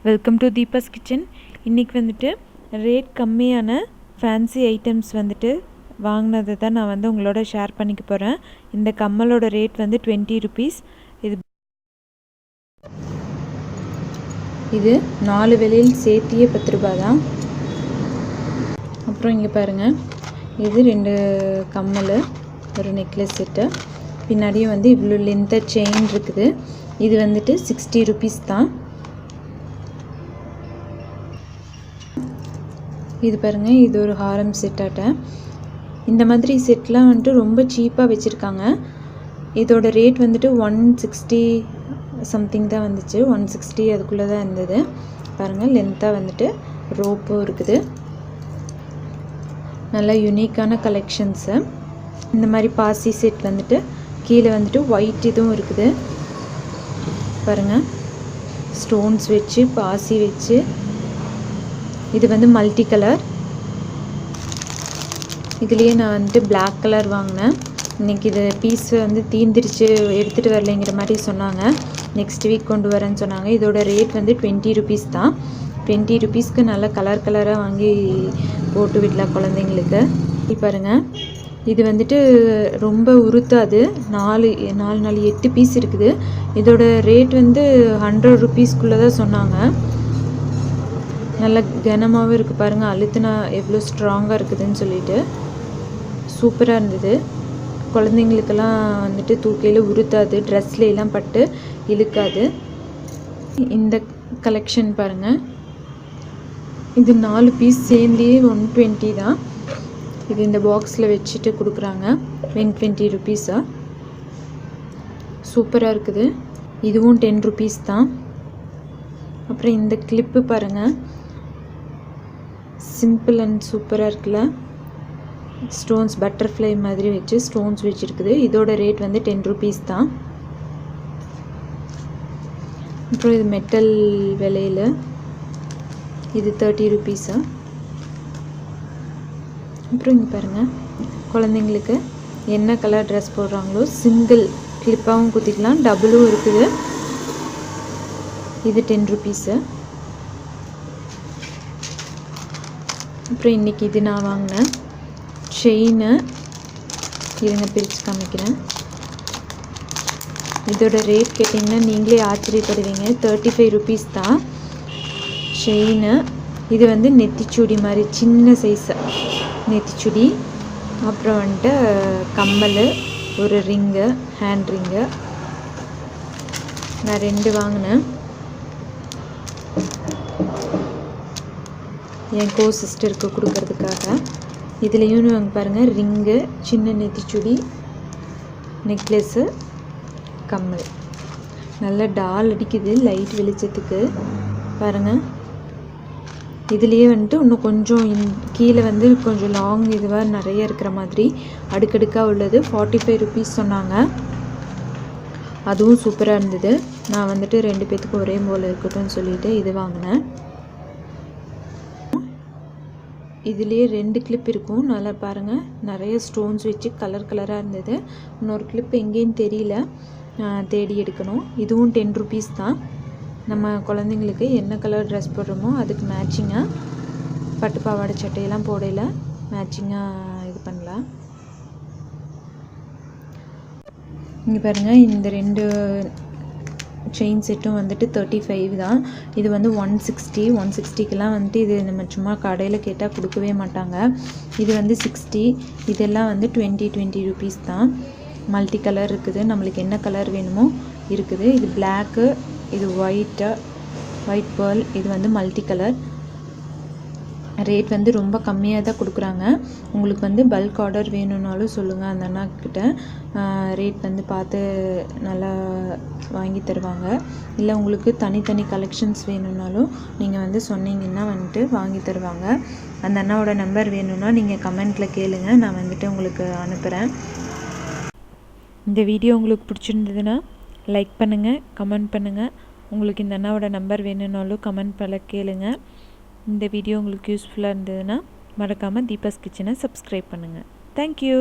Welcome to Deepa's kitchen. இன்றைக்கி வந்துட்டு rate கம்மியான ஃபேன்சி ஐட்டம்ஸ் வந்துட்டு வாங்கினதை தான் நான் வந்து உங்களோட ஷேர் பண்ணிக்க போகிறேன். இந்த கம்மலோட ரேட் வந்து 20 ருபீஸ். இது 4 விலையில் சேர்த்தியே 10 ரூபா தான். அப்புறம் இங்கே பாருங்கள், இது 2 கம்மல், ஒரு நெக்லஸ் செட்டு. பின்னாடியும் வந்து இவ்வளோ லென்த்தாக செயின் இருக்குது. இது வந்துட்டு 60 ருபீஸ் தான். இது பாருங்கள், இது ஒரு ஹாரம் செட்டாட்ட. இந்த மாதிரி செட்லாம் வந்துட்டு ரொம்ப சீப்பாக வச்சுருக்காங்க. இதோட ரேட் வந்துட்டு 160 சம்திங் தான் வந்துச்சு. 160 அதுக்குள்ளே தான் இருந்தது. பாருங்கள், லென்த்தாக வந்துட்டு ரோப்பும் இருக்குது. நல்லா யூனிக்கான கலெக்ஷன்ஸு. இந்த மாதிரி பாசி செட் வந்துட்டு கீழே வந்துட்டு ஒயிட் இதுவும் இருக்குது. பாருங்கள், ஸ்டோன்ஸ் வச்சு பாசி வச்சு. இது வந்து மல்டி கலர். இதுலேயே நான் வந்துட்டு பிளாக் கலர் வாங்கினேன். இன்றைக்கி இது பீஸ் வந்து தீந்துருச்சு, எடுத்துகிட்டு வரலைங்கிற மாதிரி சொன்னாங்க. நெக்ஸ்ட் வீக் கொண்டு வரேன்னு சொன்னாங்க. இதோட ரேட் வந்து 20 ருபீஸ் தான். 20 ருபீஸ்க்கு நல்ல கலர் கலராக வாங்கி போட்டு விடலாம் குழந்தைங்களுக்கு. பாருங்கள், இது வந்துட்டு ரொம்ப உருத்தாது. 8 பீஸ் இருக்குது. இதோட ரேட் வந்து 100 ருபீஸ்க்குள்ளே தான் சொன்னாங்க. நல்ல கனமாகவும் இருக்குது. பாருங்கள், அழுத்தினா எவ்வளோ ஸ்ட்ராங்காக இருக்குதுன்னு சொல்லிட்டு சூப்பராக இருந்தது. குழந்தைங்களுக்கெல்லாம் வந்துட்டு தூக்கையில் உருத்தாது, ட்ரெஸ்லாம் பட்டு இழுக்காது. இந்த கலெக்ஷன் பாருங்கள், இது 4 பீஸ் சேர்ந்தே 120 தான். இது இந்த பாக்ஸில் வச்சுட்டு கொடுக்குறாங்க. 20 ருபீஸா, சூப்பராக இருக்குது. இதுவும் 10 ருபீஸ் தான். அப்புறம் இந்த கிளிப்பு பாருங்கள், சிம்பிள் அண்ட் சூப்பராக இருக்குல்ல. ஸ்டோன்ஸ் பட்டர்ஃப்ளை மாதிரி வச்சு ஸ்டோன்ஸ் வச்சுருக்குது. இதோட ரேட் வந்து 10 ருபீஸ் தான். அப்புறம் இது மெட்டல் விலையில், இது 30 ருபீஸா. அப்புறம் இங்கே பாருங்கள், குழந்தைங்களுக்கு என்ன கலர் ட்ரெஸ் போடுறாங்களோ சிங்கிள் கிளிப்பாகவும் குத்திக்கலாம், டபுளும் இருக்குது. இது 10 ருபீஸு. அப்புறம் இன்றைக்கி இது நான் வாங்கினேன் செயின். இருங்க பிரித்து காமிக்கிறேன். இதோட ரேட் கேட்டிங்கன்னா நீங்களே ஆச்சரியப்படுவீங்க. 35 ருபீஸ் தான் செயின். இது வந்து நெத்திச்சுடி மாதிரி சின்ன சைஸு நெத்திச்சுடி. அப்புறம் வந்துட்டு கம்மல், ஒரு ரிங்கு, ஹேண்ட் ரிங்கு. நான் 2 வாங்கினேன் என் கோ சிஸ்டருக்கு கொடுக்கறதுக்காக. இதுலேயும் வாங்க பாருங்கள், ரிங்கு, சின்ன நெத்திச்சுடி, நெக்லஸ்ஸு, கம்மல். நல்லா டால் அடிக்குது லைட் வெளிச்சத்துக்கு. பாருங்கள், இதுலேயே வந்துட்டு இன்னும் கொஞ்சம் கீழே வந்து கொஞ்சம் லாங் இதுவாக நிறைய இருக்கிற மாதிரி அடுக்கடுக்காக உள்ளது. 45 ருபீஸ் சொன்னாங்க. அதுவும் சூப்பராக இருந்தது. நான் வந்துட்டு 2 பேத்துக்கு ஒரே போல் இருக்கட்டும்னு சொல்லிட்டு இது வாங்கினேன். இதுலேயே 2 கிளிப் இருக்கும். நல்லா பாருங்கள், நிறைய ஸ்டோன்ஸ் வச்சு கலர் கலராக இருந்தது. இன்னொரு கிளிப் எங்கேன்னு தெரியல, தேடி எடுக்கணும். இதுவும் 10 ருபீஸ் தான். நம்ம குழந்தைங்களுக்கு என்ன கலர் ட்ரெஸ் போடுறோமோ அதுக்கு மேட்சிங்காக பட்டு பாவாடை சட்டையெல்லாம் போடையில் மேட்சிங்காக இது பண்ணலாம். இங்கே பாருங்கள், இந்த 2 செயின் செட்டும் வந்துட்டு 35 தான். இது வந்து 160. வந்துட்டு இது நம்ம சும்மா கடையில் கேட்டால் கொடுக்கவே மாட்டாங்க. இது வந்து 60. இதெல்லாம் வந்து 20 ருபீஸ் தான். மல்டி கலர் இருக்குது, நம்மளுக்கு என்ன கலர் வேணுமோ இருக்குது. இது பிளாக்கு, இது ஒயிட் பேர்ல். இது வந்து மல்டி கலர். ரேட் வந்து ரொம்ப கம்மியாக தான் கொடுக்குறாங்க. உங்களுக்கு வந்து பல்க் ஆர்டர் வேணும்னாலும் சொல்லுங்கள், அந்த அண்ணாக்கிட்ட ரேட் வந்து பார்த்து நல்லா வாங்கி தருவாங்க. இல்லை உங்களுக்கு தனித்தனி கலெக்ஷன்ஸ் வேணும்னாலும் நீங்கள் வந்து சொன்னீங்கன்னா வந்துட்டு வாங்கி தருவாங்க. அந்த அண்ணாவோட நம்பர் வேணும்னா நீங்கள் கமெண்ட்டில் கேளுங்க, நான் வந்துட்டு உங்களுக்கு அனுப்புகிறேன். இந்த வீடியோ உங்களுக்கு பிடிச்சிருந்ததுன்னா லைக் பண்ணுங்கள், கமெண்ட் பண்ணுங்கள். உங்களுக்கு இந்த அண்ணாவோட நம்பர் வேணும்னாலும் கமெண்ட் பண்ண கேளுங்க. இந்த வீடியோ உங்களுக்கு யூஸ்ஃபுல்லாக இருந்ததுன்னா மறக்காமல் தீபாஸ் கிச்சனை சப்ஸ்கிரைப் பண்ணுங்கள். தேங்க்யூ.